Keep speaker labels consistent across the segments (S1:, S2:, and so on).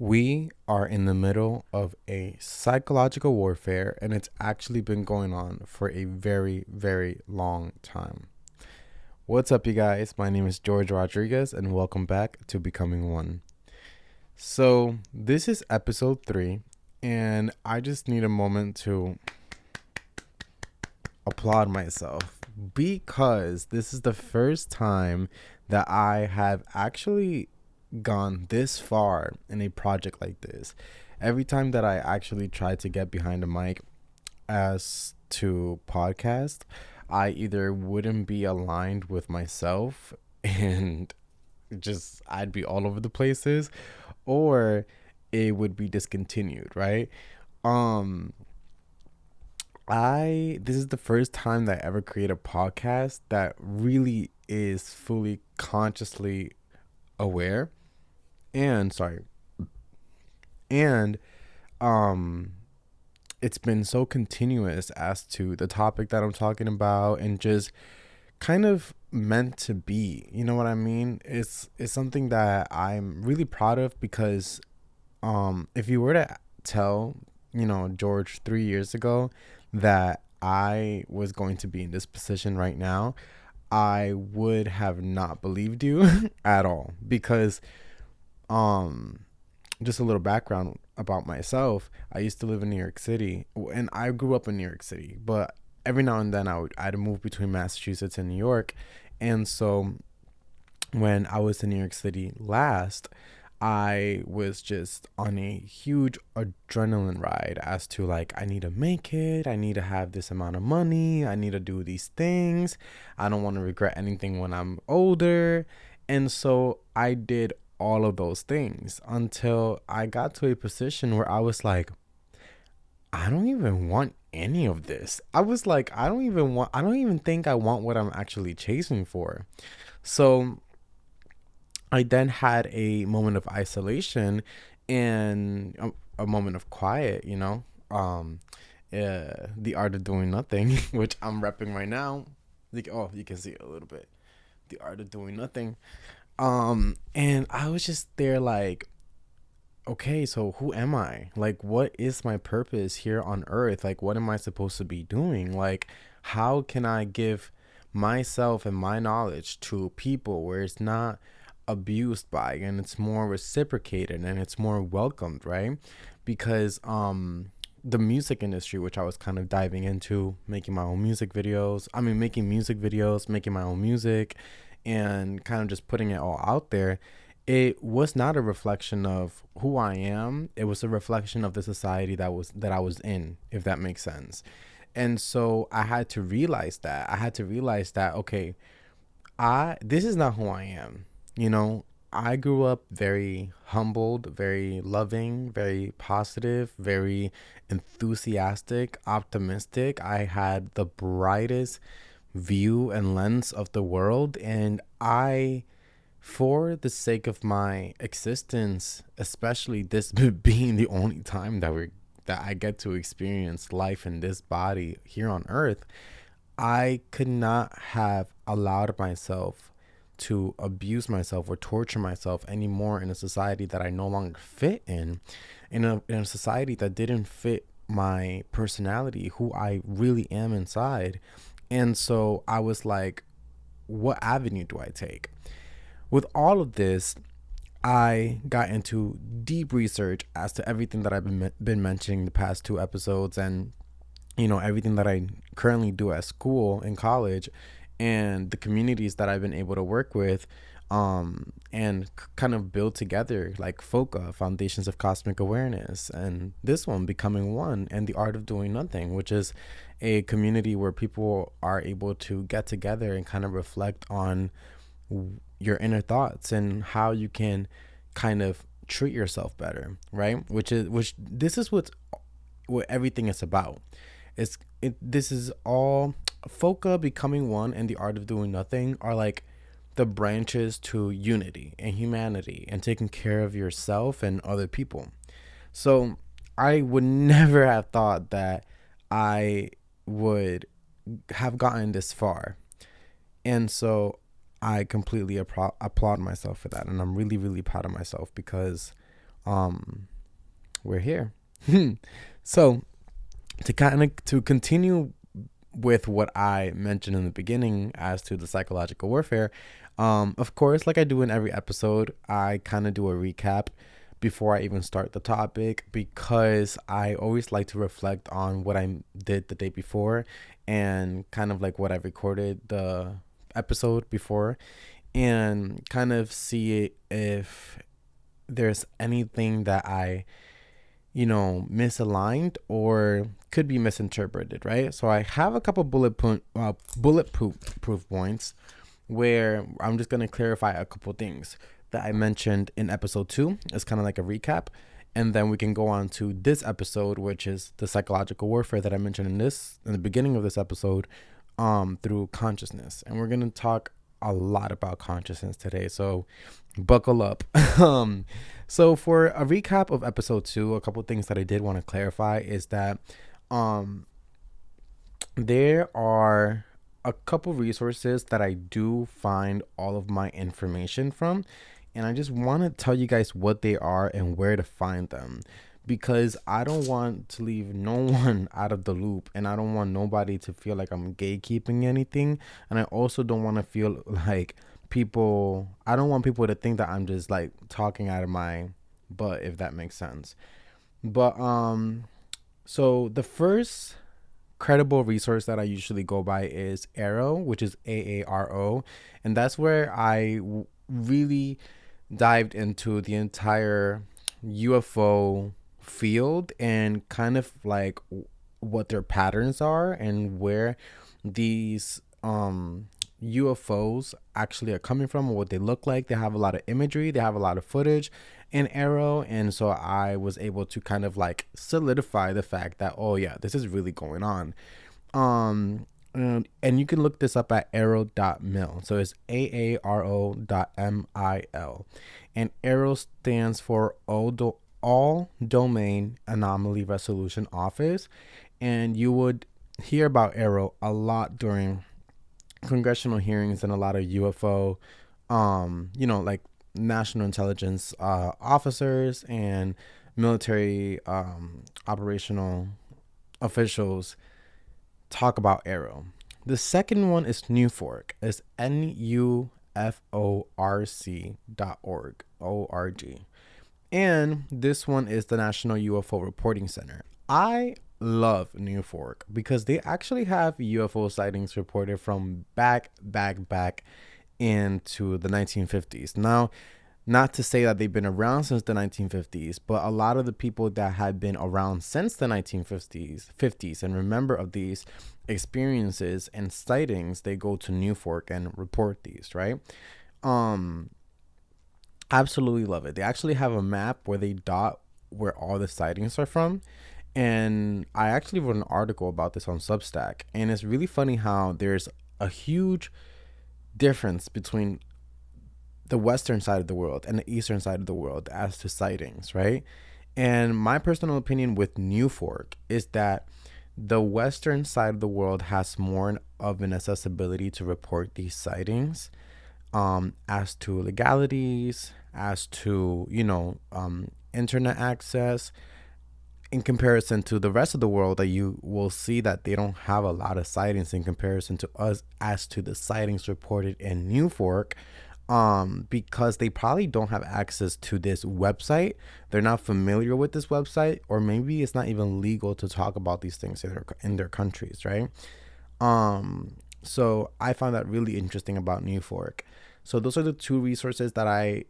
S1: We are in the middle of a psychological warfare, and it's actually been going on for a very, very long time. What's up, you guys? My name is George Rodriguez, and welcome back to Becoming One. So, this is episode 3, and I just need a moment to applaud myself because this is the first time that I have actually gone this far in a project like this. Every time that I actually try to get behind a mic as to podcast, I either wouldn't be aligned with myself and just I'd be all over the places, or it would be discontinued, right? Um I This is the first time that I ever create a podcast that really is fully consciously aware and sorry and um it's been so continuous as to the topic that I'm talking about and just kind of meant to be. You know what I mean? It's something that I'm really proud of because if you were to tell, George 3 years ago that I was going to be in this position right now, I would have not believed you at all because um just a little background about myself. I used to live in New York City, and I grew up in New York City, but every now and then I'd move between Massachusetts and New York. And so when I was in New York City last, I was just on a huge adrenaline ride as to like, I need to make it, I need to have this amount of money, I need to do these things, I don't want to regret anything when I'm older. And so I did all of those things until I got to a position where I was like, I don't even want any of this. I was like, I don't even think I want what I'm actually chasing for. So I then had a moment of isolation and a moment of quiet, the art of doing nothing, which I'm repping right now. Like, oh, you can see it a little bit. The art of doing nothing. And I was just there like, okay, so who am I? Like, what is my purpose here on earth? Like, what am I supposed to be doing? Like, how can I give myself and my knowledge to people where it's not abused by and it's more reciprocated and it's more welcomed, right? Because the music industry, which I was kind of diving into, making my own music videos. I mean, making music videos, making my own music, and kind of just putting it all out there. It was not a reflection of who I am. It was a reflection of the society that I was in, if that makes sense. And so I had to realize that. I had to realize that, okay, I this is not who I am. You know, I grew up very humbled, very loving, very positive, very enthusiastic, optimistic. I had the brightest view and lens of the world, and I, for the sake of my existence, especially this being the only time that I get to experience life in this body here on earth, I could not have allowed myself to abuse myself or torture myself anymore in a society that I no longer fit in a society that didn't fit my personality, who I really am inside. And so I was like, what avenue do I take? With all of this, I got into deep research as to everything that I've been mentioning the past 2 episodes, and everything that I currently do at school in college, and the communities that I've been able to work with, and kind of build together, like FOCA, Foundations of Cosmic Awareness, and this one, Becoming One, and the Art of Doing Nothing, which is a community where people are able to get together and kind of reflect on your inner thoughts and how you can kind of treat yourself better, right? Which this is what everything is about. This is all FOCA, Becoming One, and the Art of Doing Nothing are like the branches to unity and humanity and taking care of yourself and other people. So I would never have thought that I would have gotten this far. And so I completely applaud myself for that. And I'm really, really proud of myself because we're here. So to continue with what I mentioned in the beginning as to the psychological warfare, of course, like I do in every episode, I kind of do a recap before I even start the topic, because I always like to reflect on what I did the day before and kind of like what I recorded the episode before, and kind of see if there's anything that I misaligned or could be misinterpreted, right? So I have a couple bulletproof points where I'm just going to clarify a couple things that I mentioned in episode 2. It's kind of like a recap. And then we can go on to this episode, which is the psychological warfare that I mentioned in the beginning of this episode, through consciousness. And we're going to talk a lot about consciousness today. So buckle up. So for a recap of episode 2, a couple things that I did want to clarify is that there are a couple resources that I do find all of my information from, and I just want to tell you guys what they are and where to find them, because I don't want to leave no one out of the loop, and I don't want nobody to feel like I'm gatekeeping anything, and I also don't want to feel like I don't want people to think that I'm just like talking out of my butt, if that makes sense. But so the first credible resource that I usually go by is Arrow, which is AARO, and that's where I really dived into the entire UFO field and kind of like what their patterns are and where these UFOs actually are coming from, what they look like. They have a lot of imagery, they have a lot of footage in Arrow, and so I was able to kind of like solidify the fact that, oh yeah, this is really going on. And you can look this up at arrow.mil. So it's AARO.MIL. And Arrow stands for All Domain Anomaly Resolution Office. And you would hear about Arrow a lot during congressional hearings and a lot of UFO, like national intelligence officers and military operational officials talk about Arrow. The second one is NUFORC. It's NUFORC.org. ORG. And this one is the National UFO Reporting Center. I love NUFORC because they actually have UFO sightings reported from back into the 1950s. Now, not to say that they've been around since the 1950s, but a lot of the people that had been around since the 1950s and remember of these experiences and sightings, they go to NUFORC and report these, right? Absolutely love it. They actually have a map where they dot where all the sightings are from. And I actually wrote an article about this on Substack. And it's really funny how there's a huge difference between the western side of the world and the eastern side of the world as to sightings, right? And my personal opinion with NUFORC is that the western side of the world has more of an accessibility to report these sightings, as to legalities, as to internet access, in comparison to the rest of the world, that you will see that they don't have a lot of sightings in comparison to us as to the sightings reported in NUFORC, because they probably don't have access to this website. They're not familiar with this website, or maybe it's not even legal to talk about these things in their countries, right? So I found that really interesting about NUFORC. So those are the two resources that I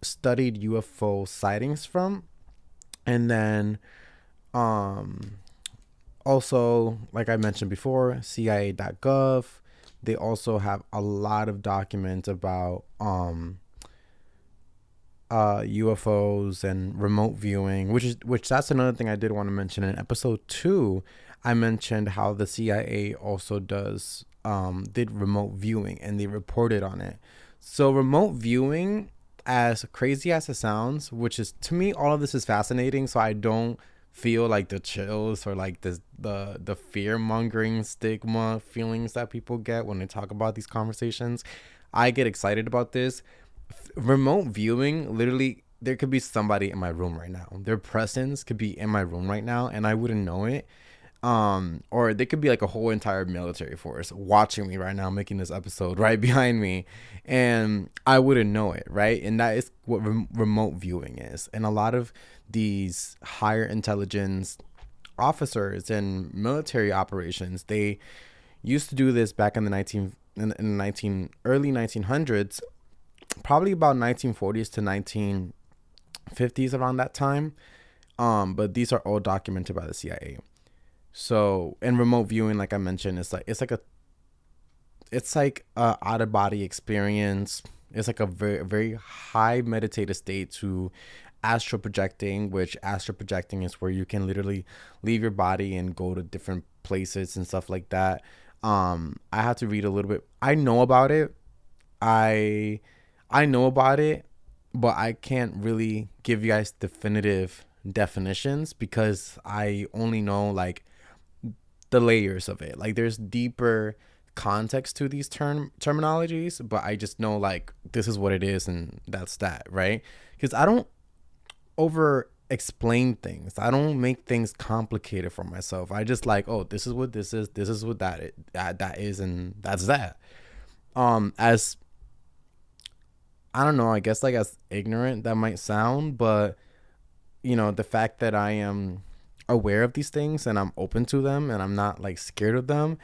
S1: studied UFO sightings from. And then also, like I mentioned before, CIA.gov. They also have a lot of documents about UFOs and remote viewing, which that's another thing I did want to mention. In episode 2, I mentioned how the CIA also did remote viewing, and they reported on it. So remote viewing, as crazy as it sounds, which is, to me, all of this is fascinating, so I don't feel like the chills or like the fear mongering stigma feelings that people get when they talk about these conversations. I get excited about this. Remote viewing literally there could be somebody in my room right now. Their presence could be in my room right now, and I wouldn't know it. Or they could be like a whole entire military force watching me right now, making this episode right behind me, and I wouldn't know it, right? And that is what remote viewing is. And a lot of these higher intelligence officers in military operations, they used to do this back in the 19 early 1900s, probably about 1940s to 1950s, around that time. But these are all documented by the CIA. So, and remote viewing, like I mentioned, it's like a out of body experience. It's like a very very high meditative state to astral projecting, which astral projecting is where you can literally leave your body and go to different places and stuff like that. I had to read a little bit. I know about it. I I know about it, but I can't really give you guys definitive definitions because I only know like the layers of it. Like there's deeper context to these terminologies, but I just know like this is what it is and that's that, right? Because I don't over explain things. I don't make things complicated for myself. I just like, oh, this is what this is what that is, and that's that. As I don't know, I guess like as ignorant that might sound, but the fact that I am aware of these things and I'm open to them and I'm not like scared of them,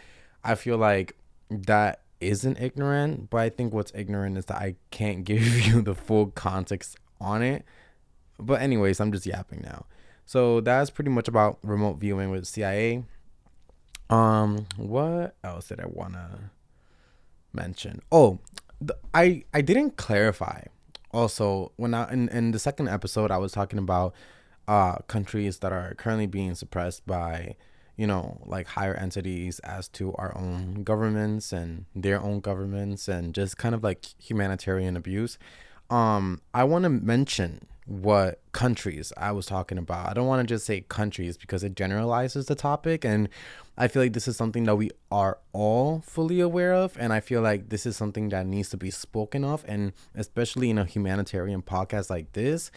S1: I feel like that isn't ignorant. But I think what's ignorant is that I can't give you the full context on it. But anyways, I'm just yapping now. So that's pretty much about remote viewing with CIA. What else did I wanna mention? Oh, I didn't clarify. Also, when I in the second episode, I was talking about countries that are currently being suppressed by, like higher entities as to our own governments and their own governments and just kind of like humanitarian abuse. I want to mention what countries I was talking about. I don't want to just say countries because it generalizes the topic, and I feel like this is something that we are all fully aware of, and I feel like this is something that needs to be spoken of, and especially in a humanitarian podcast like this,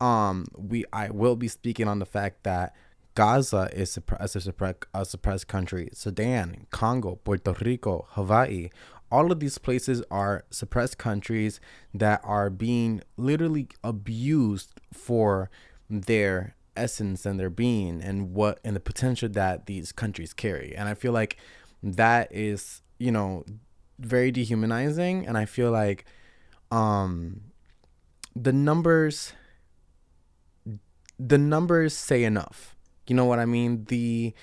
S1: I will be speaking on the fact that Gaza is a suppressed country. Sudan, Congo, Puerto Rico, Hawaii, all of these places are suppressed countries that are being literally abused for their essence and their being and the potential that these countries carry. And I feel like that is, very dehumanizing. And I feel like um the numbers the numbers say enough. You know what I mean? The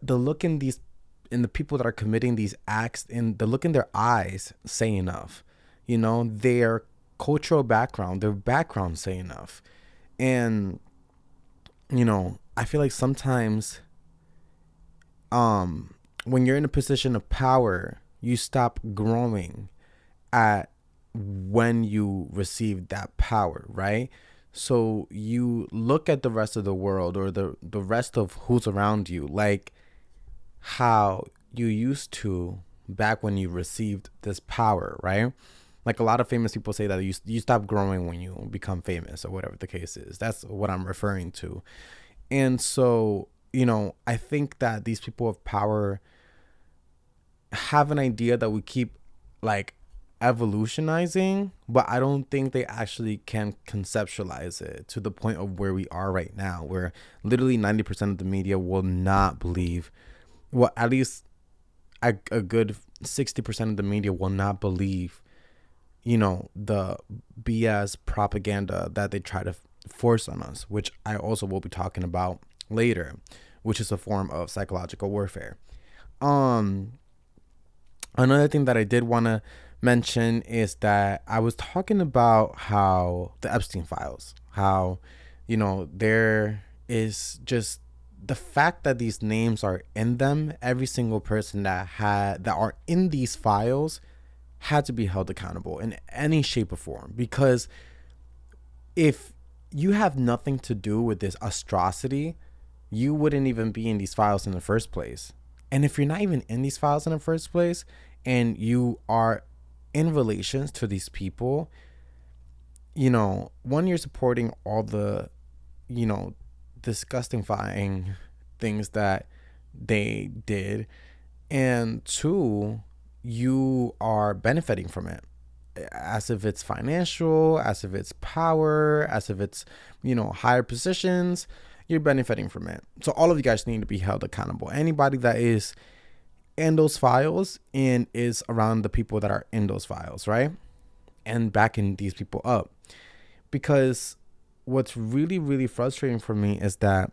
S1: look in the people that are committing these acts, in the look in their eyes say enough. Their cultural background, their background say enough. And I feel like sometimes when you're in a position of power, you stop growing at when you receive that power, right? So you look at the rest of the world or the rest of who's around you like how you used to back when you received this power, right? Like a lot of famous people say that you stop growing when you become famous or whatever the case is. That's what I'm referring to. And so, I think that these people of power have an idea that we keep like evolutionizing, but I don't think they actually can conceptualize it to the point of where we are right now, where literally 90% of the media will not believe, well, at least a good 60% of the media will not believe, the BS propaganda that they try to force on us, which I also will be talking about later, which is a form of psychological warfare. Um, Another thing that I did want to mention is that I was talking about how the Epstein files, how, there is just the fact that these names are in them, every single person that are in these files had to be held accountable in any shape or form. Because if you have nothing to do with this atrocity, you wouldn't even be in these files in the first place. And if you're not even in these files in the first place and you are in relations to these people, one, you're supporting all the, you know, disgustingifying things that they did, and two, you are benefiting from it, as if it's financial, as if it's power, as if it's, higher positions. You're benefiting from it. So all of you guys need to be held accountable. Anybody that is in those files and is around the people that are in those files, right? And backing these people up. Because what's really, really frustrating for me is that,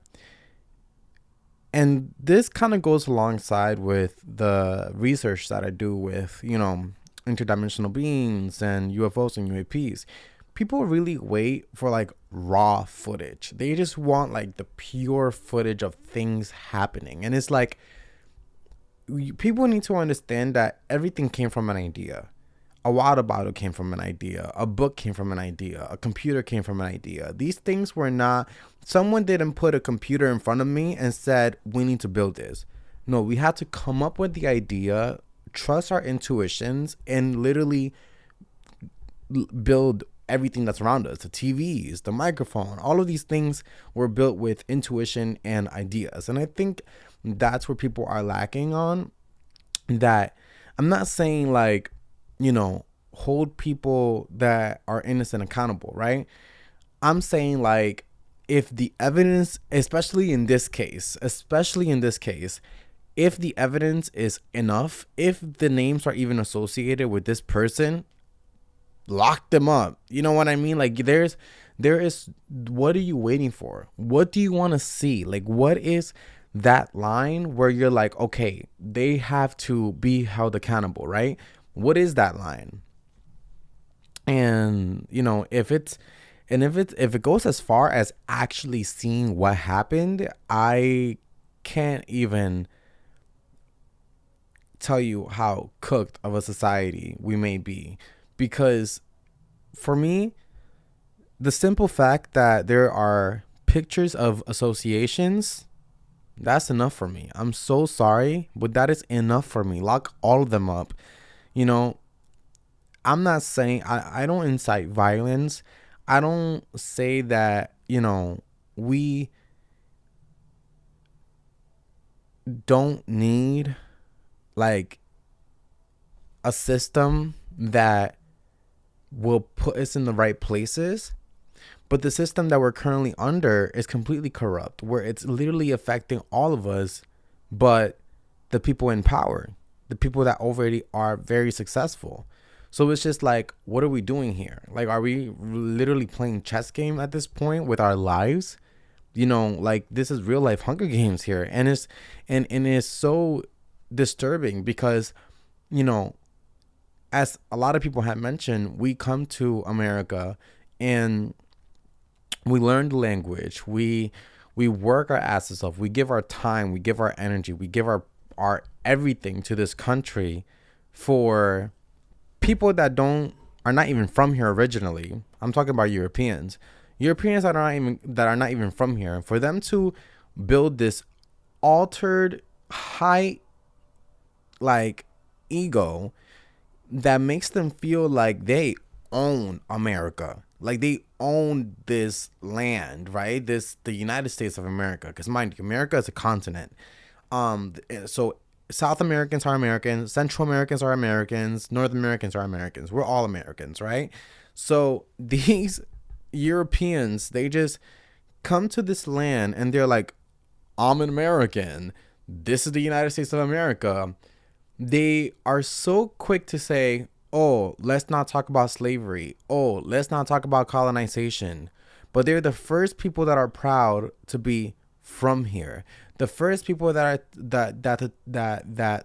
S1: and this kind of goes alongside with the research that I do with, interdimensional beings and UFOs and UAPs. People really wait for like raw footage. They just want like the pure footage of things happening. And it's like, people need to understand that everything came from an idea. A water bottle came from an idea. A book came from an idea. A computer came from an idea. These things were not, someone didn't put a computer in front of me and said, we need to build this. No, we had to come up with the idea, trust our intuitions, and literally build everything that's around us. The TVs, the microphone, all of these things were built with intuition and ideas. And I think that's where people are lacking on. That I'm not saying like, hold people that are innocent accountable, right? I'm saying like, if the evidence, especially in this case, if the evidence is enough, if the names are even associated with this person, lock them up. You know what I mean? Like there is, what are you waiting for? What do you want to see? Like, what is that line where you're like, okay, they have to be held accountable, right? What is that line? And if it goes as far as actually seeing what happened, I can't even tell you how cooked of a society we may be. Because for me, the simple fact that there are pictures of associations, that's enough for me. I'm so sorry, but that is enough for me. Lock all of them up. I'm not saying, I don't incite violence. I don't say that, we don't need like a system that will put us in the right places. But the system that we're currently under is completely corrupt, where it's literally affecting all of us, but the people in power, the people that already are very successful. So it's just like, what are we doing here? Like, are we literally playing chess game at this point with our lives? Like, this is real life Hunger Games here. And it's so disturbing because, as a lot of people have mentioned, we come to America and we learn the language. We work our asses off. We give our time. We give our energy. We give our everything to this country for people that are not even from here originally. I'm talking about Europeans that are not even from here. For them to build this altered high like ego that makes them feel like they own America, like they own this land, right? The United States of America, because mind you, America is a continent. So South Americans are Americans, Central Americans are Americans, North Americans are Americans. We're all Americans, right? So these Europeans, they just come to this land and they're like, I'm an American. This is the United States of America. They are so quick to say, oh, let's not talk about slavery. Oh, let's not talk about colonization. But they're the first people that are proud to be from here. The first people that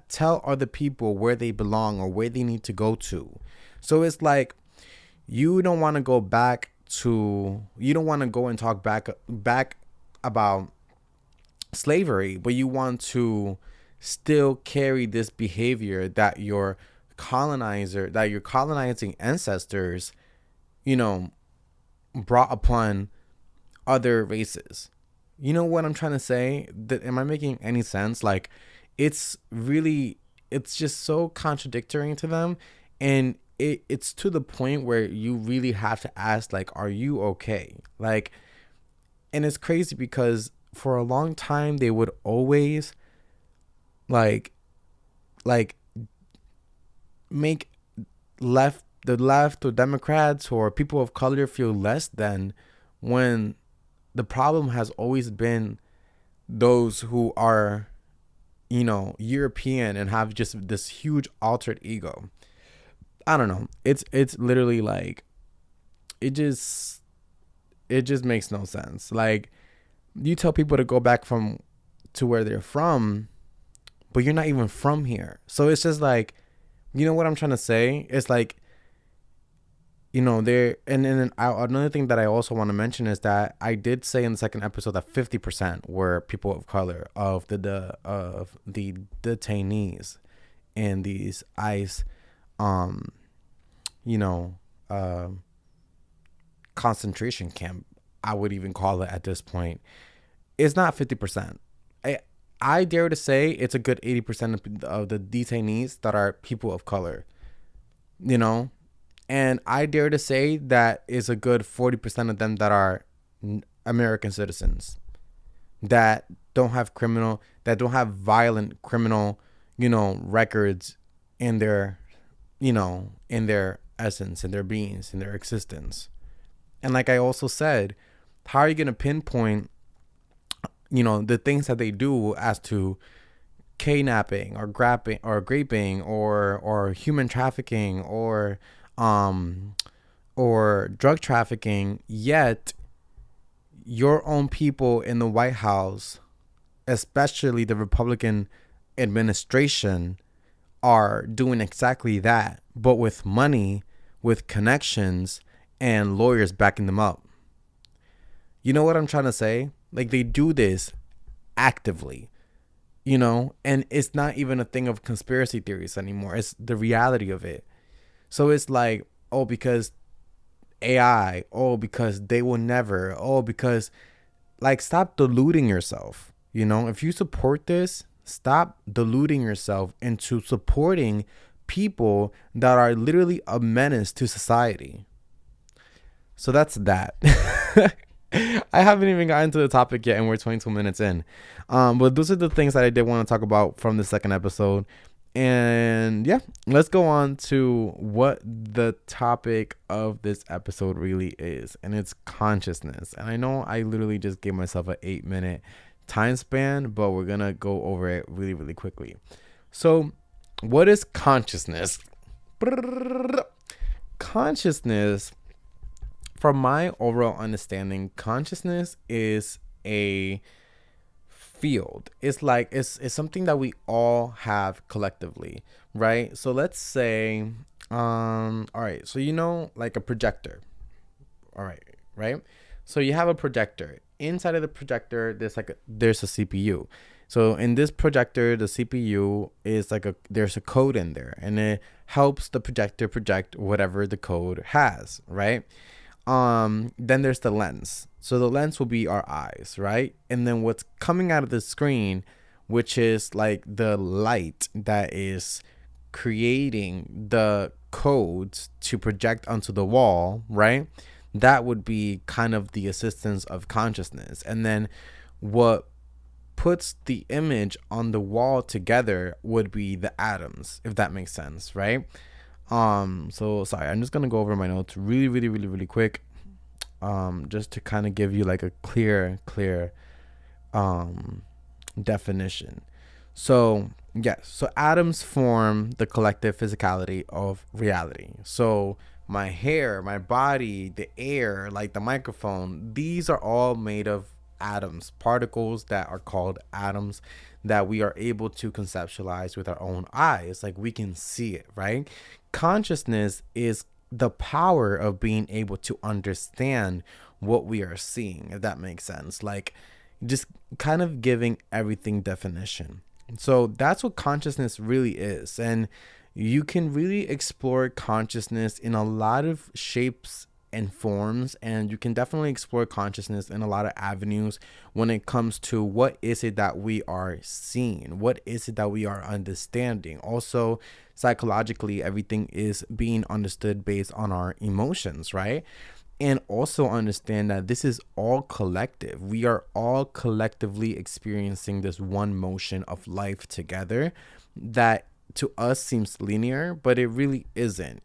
S1: tell other people where they belong or where they need to go to. So it's like, you don't want to go and talk back about slavery, but you want to still carry this behavior that your colonizing ancestors, brought upon other races. You know what I'm trying to say? Am I making any sense? Like, it's just so contradictory to them. And it's to the point where you really have to ask, like, are you okay? Like, and it's crazy because for a long time they would always like like make the left or Democrats or people of color feel less than, when the problem has always been those who are, European and have just this huge altered ego. I don't know. It's literally like, it just it just makes no sense. Like, you tell people to go back from to where they're from, but you're not even from here. So it's just like, you know what I'm trying to say? It's like, there, and then another thing that I also want to mention is that I did say in the second episode that 50% were people of color of the detainees in these ICE, um, you know, uh, concentration camp. I would even call it at this point. It's not 50%. I dare to say it's a good 80% of the detainees that are people of color, you know? And I dare to say that is a good 40% of them that are American citizens that that don't have violent criminal, records in their, in their essence, in their beings, in their existence. And like I also said, how are you going to pinpoint, the things that they do as to kidnapping or grabbing or graping or human trafficking um or drug trafficking, yet your own people in the White House, especially the Republican administration, are doing exactly that, but with money, with connections, and lawyers backing them up. You know what I'm trying to say? Like, they do this actively, and it's not even a thing of conspiracy theories anymore. It's the reality of it. So it's like, oh, because AI, oh, because they will never, oh, because, like, stop deluding yourself. If you support this, stop deluding yourself into supporting people that are literally a menace to society. So that's that. I haven't even gotten to the topic yet, and we're 22 minutes in. But those are the things that I did want to talk about from the second episode. And yeah, let's go on to what the topic of this episode really is. And it's consciousness. And I know I literally just gave myself an 8-minute time span, but we're going to go over it really, really quickly. So, what is consciousness? Consciousness, from my overall understanding, consciousness is a field. It's like it's something that we all have collectively, right? So let's say, all right, so like a projector. All right, right? So you have a projector. Inside of the projector, there's a CPU. So in this projector, the CPU is there's a code in there, and it helps the projector project whatever the code has, right? Then there's the lens. So the lens will be our eyes, right? And then what's coming out of the screen, which is like the light that is creating the codes to project onto the wall, right? That would be kind of the assistance of consciousness. And then what puts the image on the wall together would be the atoms, if that makes sense, right? So sorry, I'm just gonna go over my notes really, really, really, really quick. Just to kind of give you like a clear definition. So yes, so atoms form the collective physicality of reality. So my hair, my body, the air, like the microphone, these are all made of atoms, particles that are called atoms, that we are able to conceptualize with our own eyes. Like, we can see it, right? Consciousness is the power of being able to understand what we are seeing, if that makes sense. Like, just kind of giving everything definition. So that's what consciousness really is. And you can really explore consciousness in a lot of shapes and forms, and you can definitely explore consciousness in a lot of avenues when it comes to what is it that we are seeing, what is it that we are understanding. Also, psychologically, everything is being understood based on our emotions, right? And also understand that this is all collective. We are all collectively experiencing this one motion of life together that to us seems linear, but it really isn't.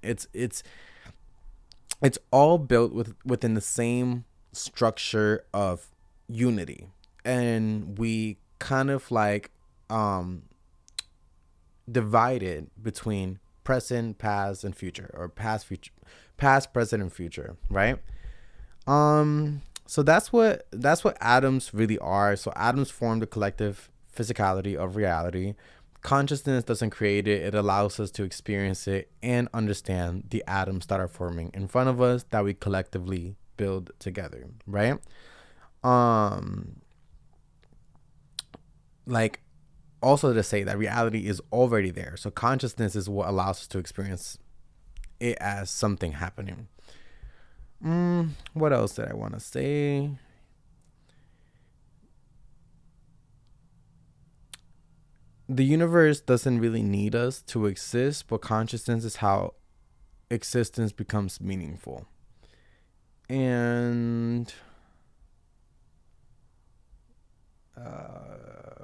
S1: It's all built within the same structure of unity. And we kind of like um divided between present, past, and future, or past, present, and future, right? So that's what atoms really are. So atoms form the collective physicality of reality. Consciousness doesn't create it, it allows us to experience it and understand the atoms that are forming in front of us that we collectively build together, right? um like, also to say that reality is already there, so consciousness is what allows us to experience it as something happening. What else did I want to say? The universe doesn't really need us to exist, but consciousness is how existence becomes meaningful. And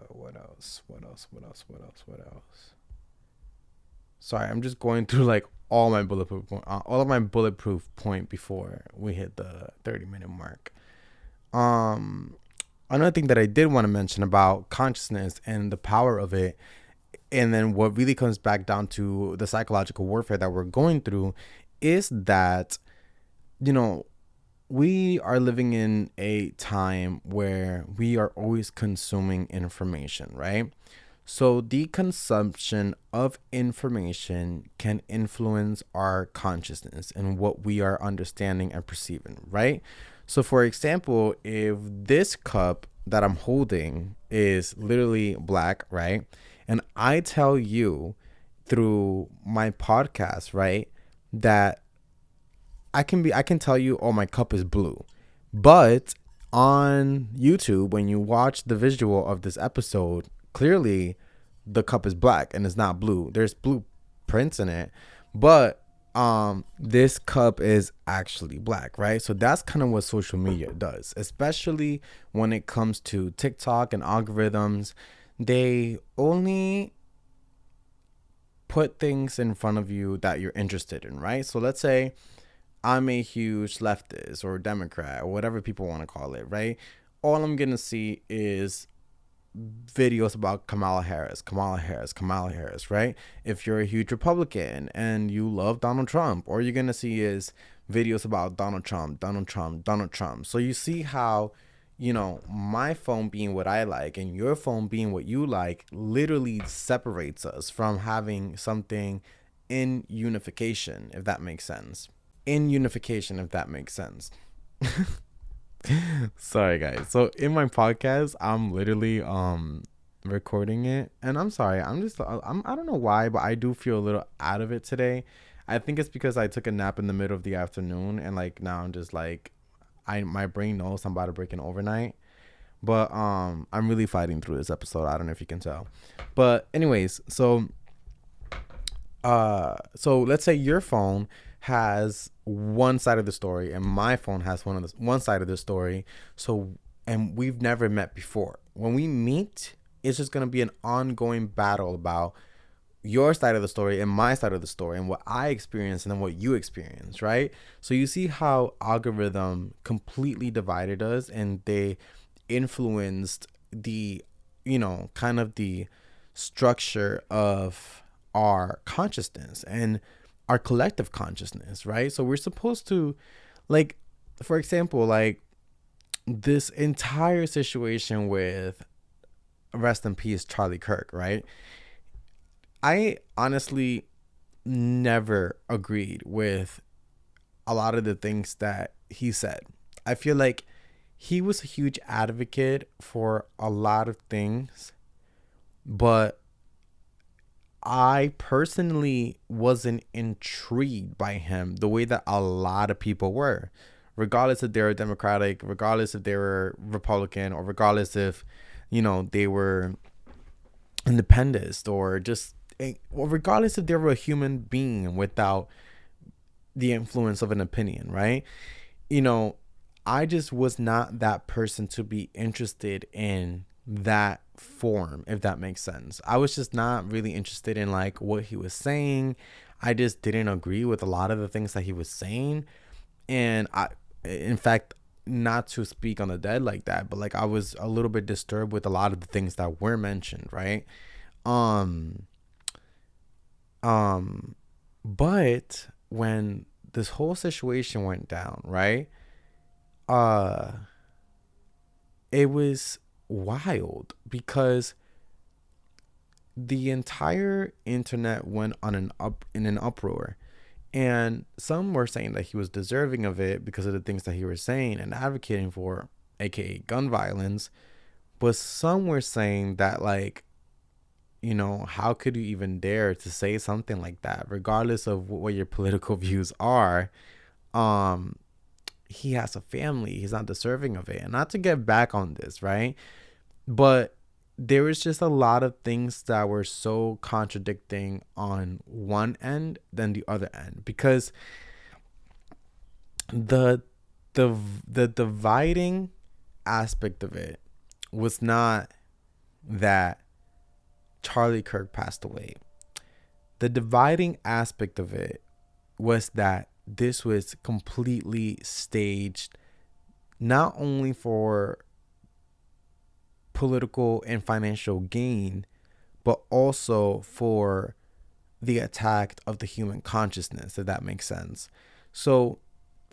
S1: what else? What else? What else? What else? What else? Sorry, I'm just going through like all of my bulletproof point before we hit the 30-minute mark. Um, Another thing that I did want to mention about consciousness and the power of it, and then what really comes back down to the psychological warfare that we're going through, is that, you know, we are living in a time where we are always consuming information, right? So the consumption of information can influence our consciousness and what we are understanding and perceiving, right? So for example, if this cup that I'm holding is literally black, right? And I tell you through my podcast, right, that I can tell you, oh, my cup is blue. But on YouTube, when you watch the visual of this episode, clearly the cup is black and it's not blue. There's blue prints in it, but this cup is actually black, right? So that's kind of what social media does, especially when it comes to TikTok and algorithms. They only put things in front of you that you're interested in, right? So let's say I'm a huge leftist or Democrat or whatever people want to call it, right? All I'm going to see is videos about Kamala Harris, Kamala Harris, Kamala Harris, right? If you're a huge Republican and you love Donald Trump, all you're going to see is videos about Donald Trump, Donald Trump, Donald Trump. So you see how, my phone being what I like and your phone being what you like literally separates us from having something in unification, if that makes sense. In unification, if that makes sense. Sorry guys. So in my podcast, I'm literally recording it, and I'm sorry. I don't know why, but I do feel a little out of it today. I think it's because I took a nap in the middle of the afternoon, and like now I'm just like my brain knows I'm about to break an overnight. But I'm really fighting through this episode. I don't know if you can tell. But anyways, so let's say your phone has one side of the story and my phone has one side of the story. So, and we've never met before. When we meet, it's just going to be an ongoing battle about your side of the story and my side of the story and what I experience and then what you experience, right? So you see how algorithm completely divided us, and they influenced the, kind of the structure of our consciousness and our collective consciousness, right? So we're supposed to, like, for example, like this entire situation with, rest in peace, Charlie Kirk, right? I honestly never agreed with a lot of the things that he said. I feel like he was a huge advocate for a lot of things, but I personally wasn't intrigued by him the way that a lot of people were, regardless if they were Democratic, regardless if they were Republican, or regardless if, they were independent, or just, or regardless if they were a human being without the influence of an opinion, right? You know, I just was not that person to be interested in that form, if that makes sense. I was just not really interested in like what he was saying. I just didn't agree with a lot of the things that he was saying. And in fact, not to speak on the dead like that, but like I was a little bit disturbed with a lot of the things that were mentioned, right? Um, um, but when this whole situation went down, right? Uh, it was wild because the entire internet went on an uproar, and some were saying that he was deserving of it because of the things that he was saying and advocating for, aka gun violence. But some were saying that, like, how could you even dare to say something like that, regardless of what your political views are? um he has a family, he's not deserving of it. And not to get back on this, right? But there was just a lot of things that were so contradicting on one end than the other end, because the the the dividing aspect of it was not that Charlie Kirk passed away. The dividing aspect of it was that this was completely staged, not only for political and financial gain, but also for the attack of the human consciousness, if that makes sense. So,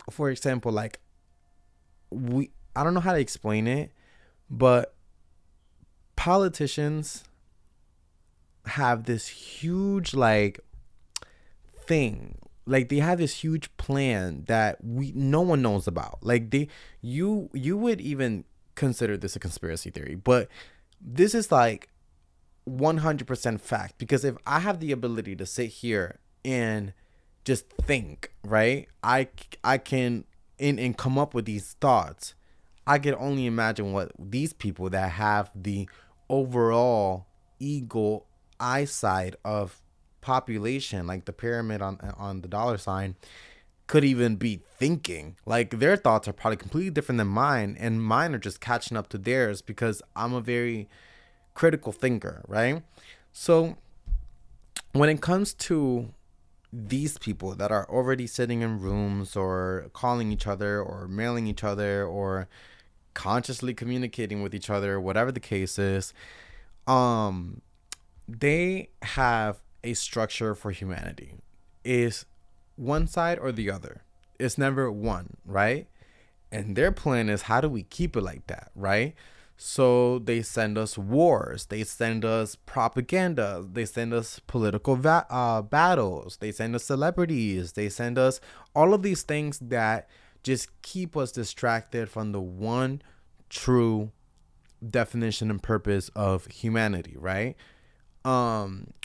S1: for example, like, I don't know how to explain it, but politicians have this huge, like, thing. Like, they have this huge plan that no one knows about. Like, you would even consider this a conspiracy theory, but this is like 100% fact, because if I have the ability to sit here and just think, right? I can and come up with these thoughts. I can only imagine what these people that have the overall eagle eyesight of population, like the pyramid on the dollar sign, could even be thinking. Like, their thoughts are probably completely different than mine, and mine are just catching up to theirs because I'm a very critical thinker, right? So when it comes to these people that are already sitting in rooms or calling each other or mailing each other or consciously communicating with each other, whatever the case is, um they have a structure for humanity. Is one side or the other. It's never one, right? And their plan is, how do we keep it like that, right? So they send us wars, they send us propaganda, they send us political battles, they send us celebrities, they send us all of these things that just keep us distracted from the one true definition and purpose of humanity, right?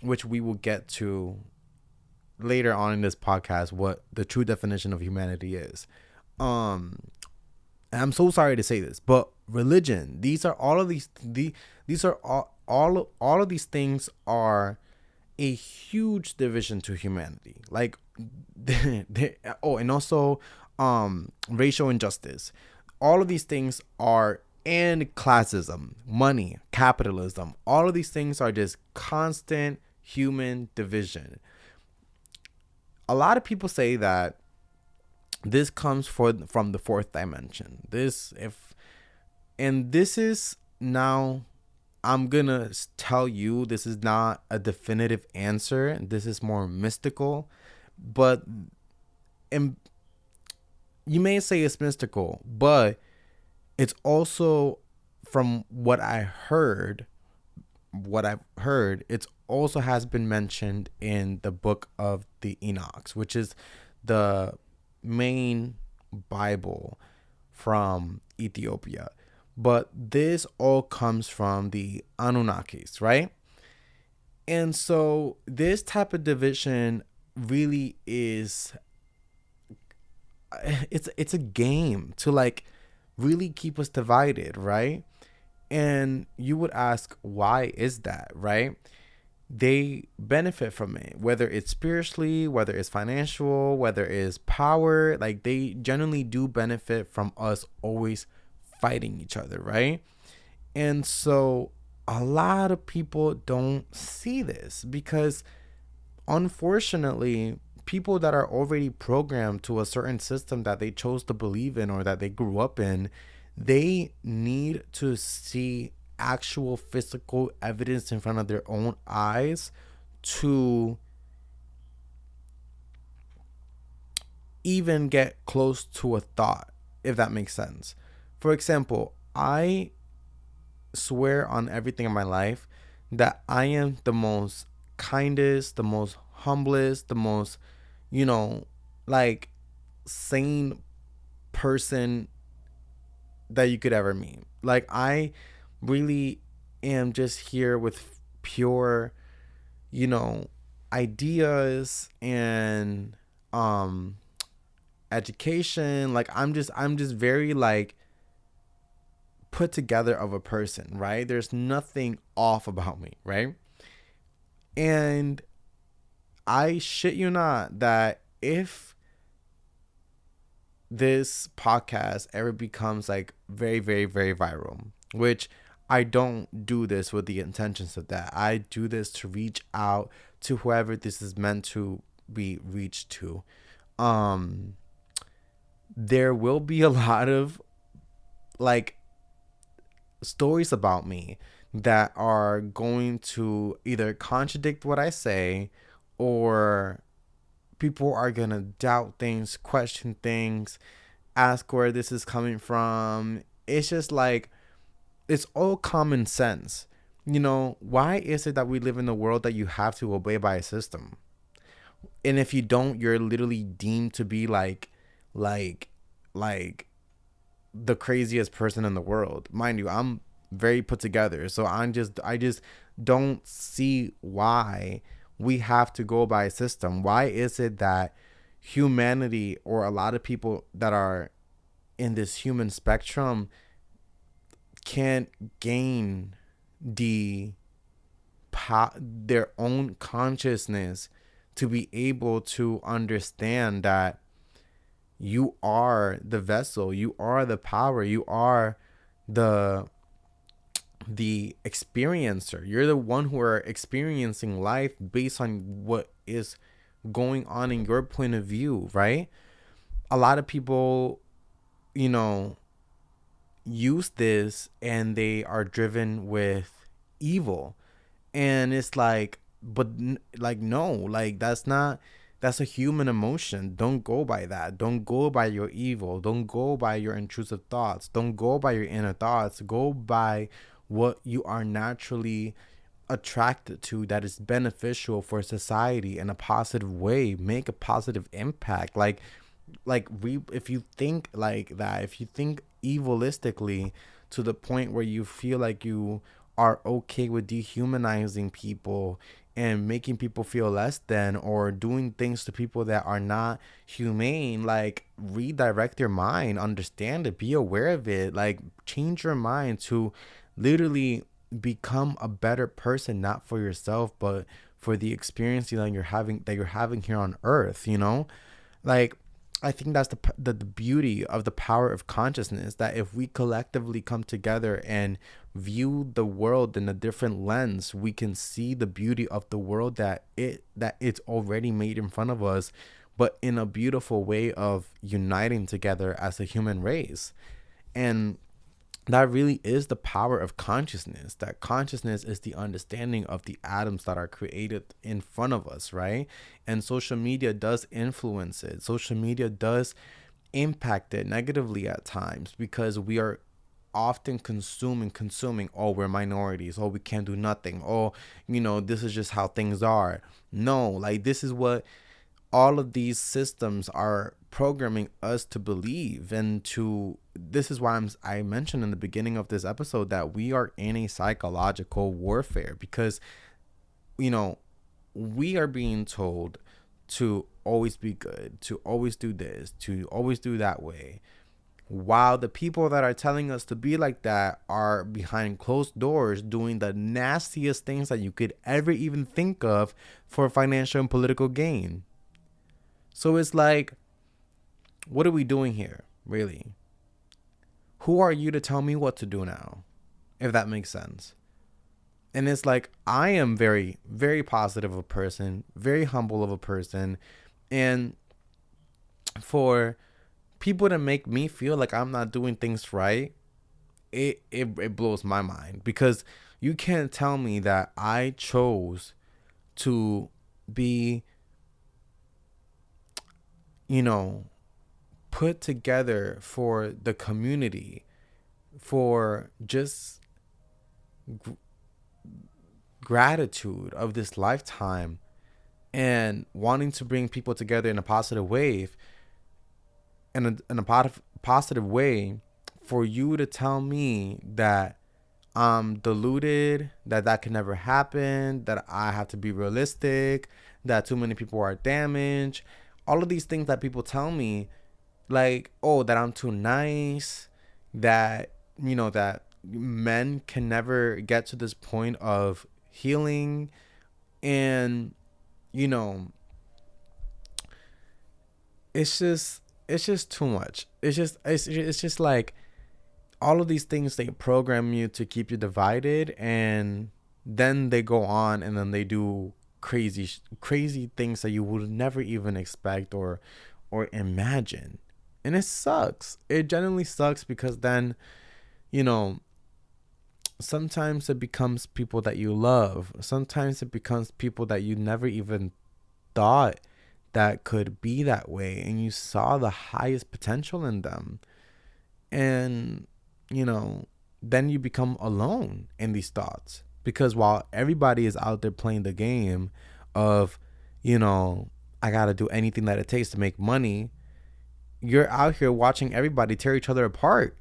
S1: Which we will get to later on in this podcast, what the true definition of humanity is. Um, and I'm so sorry to say this, but religion, these are all of these are all of these things are a huge division to humanity. Like, oh, and also racial injustice. All of these things are, and classism, money, capitalism. All of these things are just constant human division. A lot of people say that this comes from the fourth dimension. This is now, I'm gonna tell you, this is not a definitive answer. This is more mystical, but and you may say it's mystical, but it's also, from what I've heard, it's also has been mentioned in the book of the Enochs, which is the main Bible from Ethiopia. But this all comes from the Anunnakis, right? And so this type of division really is, it's a game to like really keep us divided, right? And you would ask, why is that, right? They benefit from it, whether it's spiritually, whether it's financial, whether it's power. Like, they generally do benefit from us always fighting each other, right? And so a lot of people don't see this because, unfortunately, people that are already programmed to a certain system that they chose to believe in or that they grew up in, they need to see actual physical evidence in front of their own eyes to even get close to a thought, if that makes sense. For example, I swear on everything in my life that I am the most kindest, the most humblest, the most, you know, like, sane person that you could ever meet. Like, I really am just here with pure, you know, ideas and um education. Like, I'm just very like put together of a person, right? There's nothing off about me, right? And I shit you not that if this podcast ever becomes like very, very, very viral, which I don't do this with the intentions of that. I do this to reach out to whoever this is meant to be reached to. Um, there will be a lot of like stories about me that are going to either contradict what I say, or people are going to doubt things, question things, ask where this is coming from. It's just like, it's all common sense. You know, why is it that we live in a world that you have to obey by a system? And if you don't, you're literally deemed to be like, like the craziest person in the world. Mind you, I'm very put together. So I just don't see why we have to go by a system. Why is it that humanity, or a lot of people that are in this human spectrum, can't gain the their own consciousness to be able to understand that you are the vessel, you are the power, you are the experiencer. You're the one who are experiencing life based on what is going on in your point of view, right? A lot of people, you know, use this and they are driven with evil. And it's like, but like, no, like, that's a human emotion. Don't go by that. Don't go by your evil. Don't go by your intrusive thoughts. Don't go by your inner thoughts. Go by what you are naturally attracted to, that is beneficial for society in a positive way. Make a positive impact. If you think like that, if you think evilistically to the point where you feel like you are okay with dehumanizing people and making people feel less than, or doing things to people that are not humane, like, redirect your mind, understand it, be aware of it, like, change your mind to literally become a better person, not for yourself, but for the experience that you're having here on earth, you know? Like, I think that's the beauty of the power of consciousness, that if we collectively come together and view the world in a different lens, we can see the beauty of the world that it's already made in front of us, but in a beautiful way of uniting together as a human race. And that really is the power of consciousness. That consciousness is the understanding of the atoms that are created in front of us, right? And social media does influence it. Social media does impact it negatively at times, because we are often consuming. Oh, we're minorities. Oh, we can't do nothing. Oh, this is just how things are. No, like, this is what all of these systems are programming us to believe. And to this is why I mentioned in the beginning of this episode that we are in a psychological warfare, because you know, we are being told to always be good, to always do this, to always do that way, while the people that are telling us to be like that are behind closed doors doing the nastiest things that you could ever even think of for financial and political gain. So it's like, what are we doing here, really? Who are you to tell me what to do now, if that makes sense? And it's like, I am very, very positive of a person, very humble of a person. And for people to make me feel like I'm not doing things right, it blows my mind, because you can't tell me that I chose to be, you know, put together for the community, for just gratitude of this lifetime, and wanting to bring people together in a positive way, positive way, for you to tell me that I'm deluded, that can never happen, that I have to be realistic, that too many people are damaged, all of these things that people tell me, like, oh, that I'm too nice, that, that men can never get to this point of healing. And, you know, it's just too much. It's just like, all of these things, they program you to keep you divided, and then they go on and then they do crazy things that you would never even expect or imagine. And it sucks. It genuinely sucks, because then, you know, sometimes it becomes people that you love. Sometimes it becomes people that you never even thought that could be that way, and you saw the highest potential in them. And, you know, then you become alone in these thoughts, because while everybody is out there playing the game of, I gotta do anything that it takes to make money, you're out here watching everybody tear each other apart.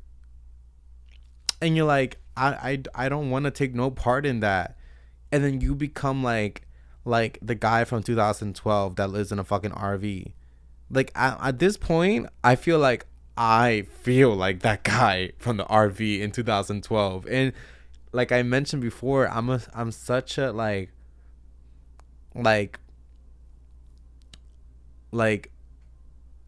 S1: And you're like, I don't want to take no part in that. And then you become like the guy from 2012 that lives in a fucking RV. Like, at this point, I feel like that guy from the RV in 2012. And like I mentioned before, I'm such a like like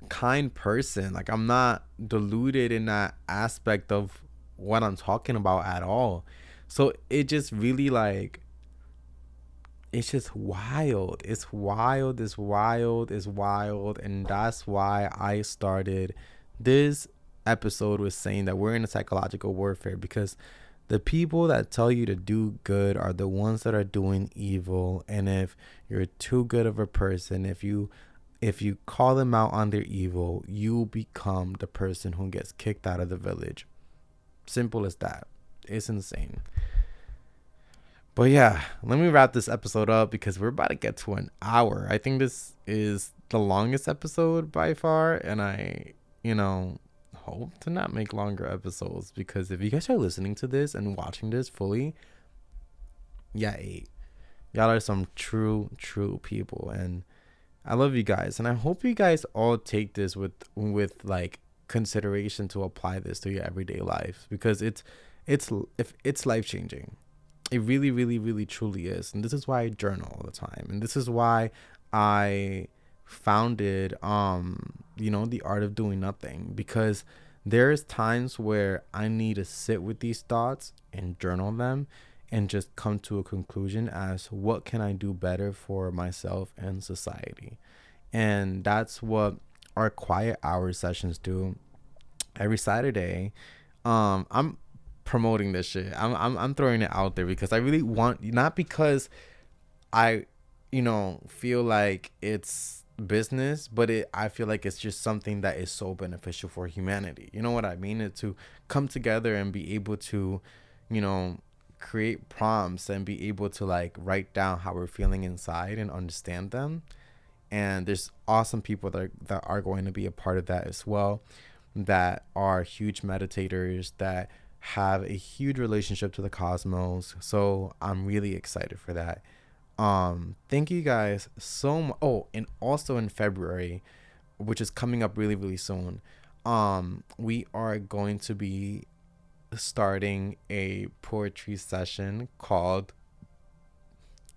S1: kind person. Like, I'm not deluded in that aspect of what I'm talking about at all. So it just really, like, it's just wild. It's wild. It's wild. It's wild. And that's why I started this episode with saying that we're in a psychological warfare, because the people that tell you to do good are the ones that are doing evil. And if you're too good of a person, if you call them out on their evil, you become the person who gets kicked out of the village. Simple as that. It's insane. But yeah, let me wrap this episode up, because we're about to get to an hour. I think this is the longest episode by far, and I, hope to not make longer episodes, because if you guys are listening to this and watching this fully, yeah, y'all are some true people, and I love you guys, and I hope you guys all take this with like consideration to apply this to your everyday life, because it's life changing. It really, really, really, truly is. And this is why I journal all the time. And this is why I founded, the art of doing nothing. Because there's times where I need to sit with these thoughts and journal them and just come to a conclusion as what can I do better for myself and society. And that's what our quiet hour sessions do every Saturday. I'm promoting this shit. I'm throwing it out there because I really want, not because I feel like it's business, but I feel like it's just something that is so beneficial for humanity. You know what I mean? It's to come together and be able to, create prompts and be able to like write down how we're feeling inside and understand them. And there's awesome people that are going to be a part of that as well, that are huge meditators, that have a huge relationship to the cosmos. So I'm really excited for that. Thank you guys so much. Oh, and also in February, which is coming up really, really soon, we are going to be starting a poetry session called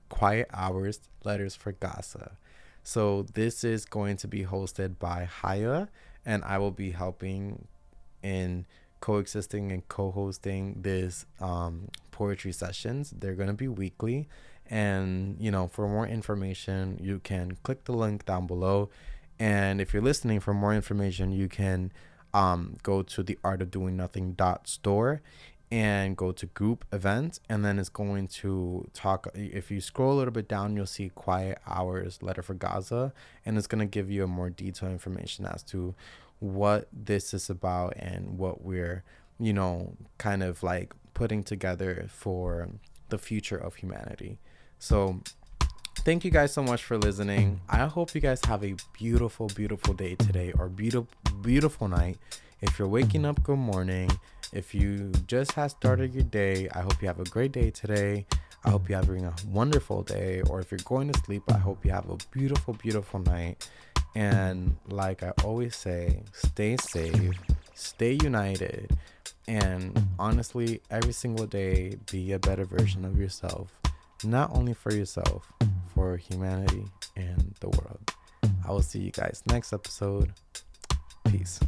S1: Quiet Hours Letters for Gaza. So this is going to be hosted by Haya, and I will be helping in coexisting and co-hosting this poetry sessions. They're going to be weekly, and for more information you can click the link down below, and if you're listening, for more information you can go to the art of doing nothing store and go to group events, and then it's going to talk. If you scroll a little bit down, you'll see Quiet Hours Letter for Gaza, and it's going to give you a more detailed information as to what this is about and what we're kind of like putting together for the future of humanity. So thank you guys so much for listening. I hope you guys have a beautiful, beautiful day today, or beautiful, beautiful night. If you're waking up, good morning. If you just have started your day, I hope you have a great day today. I hope you're having a wonderful day. Or if you're going to sleep, I hope you have a beautiful, beautiful night. And like I always say, stay safe, stay united, and honestly, every single day, be a better version of yourself. Not only for yourself, for humanity and the world. I will see you guys next episode. Peace.